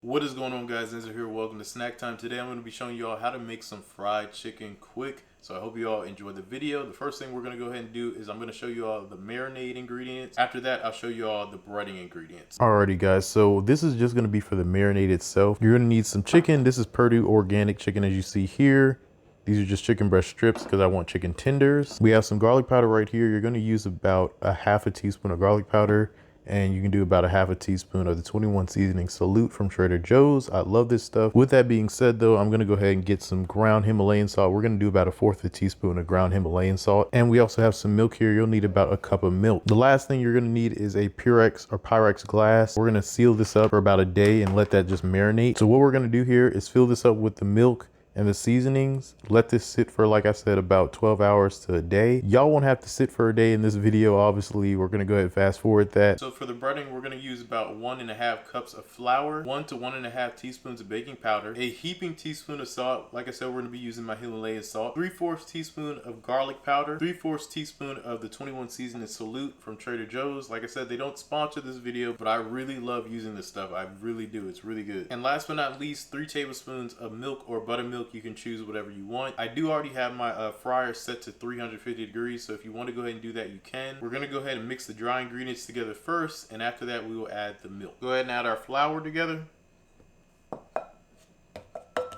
What is going on, guys? Angelo here. Welcome to Snack Time. Today I'm going to be showing you all how to make some fried chicken quick. So I hope you all enjoyed the video. The first thing we're going to go ahead and do is I'm going to show you all the marinade ingredients. After that, I'll show you all the breading ingredients. Alrighty, guys. So this is just going to be for the marinade itself. You're going to need some chicken. This is Purdue organic chicken, as you see here. These are just chicken breast strips because I want chicken tenders. We have some garlic powder right here. You're going to use about a half a teaspoon of garlic powder. And you can do about a half a teaspoon of the 21 seasoning Salute from Trader Joe's. I love this stuff. With that being said, though, I'm going to go ahead and get some ground Himalayan salt. We're going to do about a fourth of a teaspoon of ground Himalayan salt. And we also have some milk here. You'll need about a cup of milk. The last thing you're going to need is a Purex or Pyrex glass. We're going to seal this up for about a day and let that just marinate. So what we're going to do here is fill this up with the milk and the seasonings. Let this sit for, like I said, about 12 hours to a day. Y'all won't have to sit for a day in this video. Obviously, we're going to go ahead and fast forward that. So for the breading, we're going to use about 1.5 cups of flour, 1 to 1.5 teaspoons of baking powder, a heaping teaspoon of salt. Like I said, we're going to be using my Himalayan salt, 3/4 teaspoon of garlic powder, 3/4 teaspoon of the 21 seasoning Salute from Trader Joe's. Like I said, they don't sponsor this video, but I really love using this stuff. I really do. It's really good. And last but not least, 3 tablespoons of milk or buttermilk. You can choose whatever you want. I do already have my fryer set to 350 degrees, so if you want to go ahead and do that, you can. We're going to go ahead and mix the dry ingredients together first, and after that we will add the milk. Go ahead and add our flour together.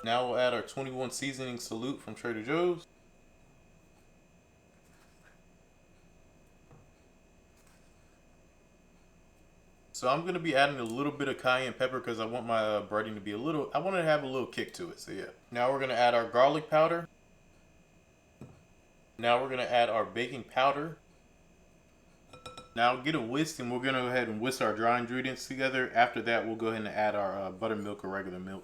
Now we'll add our 21 seasoning Salute from Trader Joe's. So I'm going to be adding a little bit of cayenne pepper because I want my breading to be I want it to have a little kick to it, so yeah. Now we're going to add our garlic powder. Now we're going to add our baking powder. Now get a whisk, and we're going to go ahead and whisk our dry ingredients together. After that, we'll go ahead and add our buttermilk or regular milk.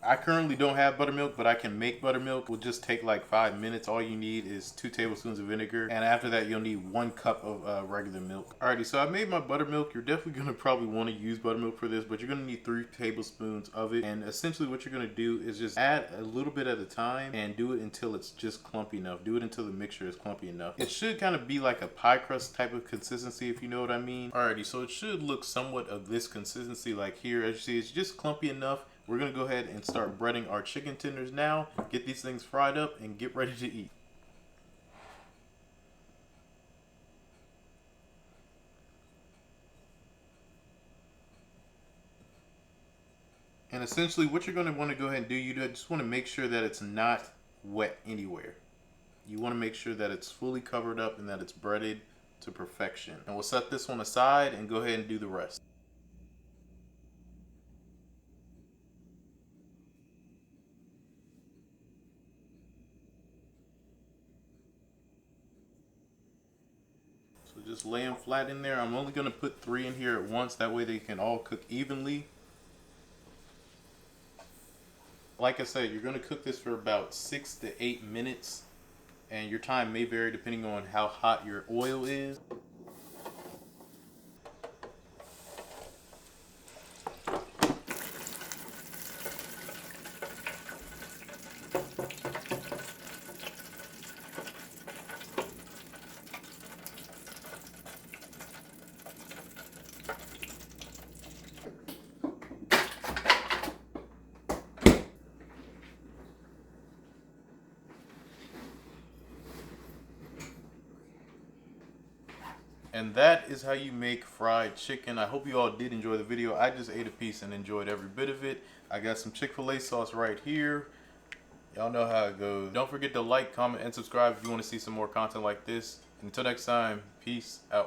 I currently don't have buttermilk, but I can make buttermilk. It will just take like 5 minutes. All you need is 2 tablespoons of vinegar, and after that you'll need 1 cup of regular milk. Alrighty, so I made my buttermilk. You're definitely going to probably want to use buttermilk for this, but you're going to need 3 tablespoons of it. And essentially what you're going to do is just add a little bit at a time and do it until it's just clumpy enough. Do it until the mixture is clumpy enough. It should kind of be like a pie crust type of consistency, if you know what I mean. Alrighty, so it should look somewhat of this consistency like here. As you see, it's just clumpy enough. We're going to go ahead and start breading our chicken tenders now. Get these things fried up and get ready to eat. And essentially what you're going to want to go ahead and do, you just want to make sure that it's not wet anywhere. You want to make sure that it's fully covered up and that it's breaded to perfection. And we'll set this one aside and go ahead and do the rest. Just lay them flat in there. I'm only going to put 3 in here at once. That way they can all cook evenly. Like I said, you're going to cook this for about 6 to 8 minutes. And your time may vary depending on how hot your oil is. And that is how you make fried chicken. I hope you all did enjoy the video. I just ate a piece and enjoyed every bit of it. I got some Chick-fil-A sauce right here. Y'all know how it goes. Don't forget to like, comment, and subscribe if you want to see some more content like this. Until next time, peace out.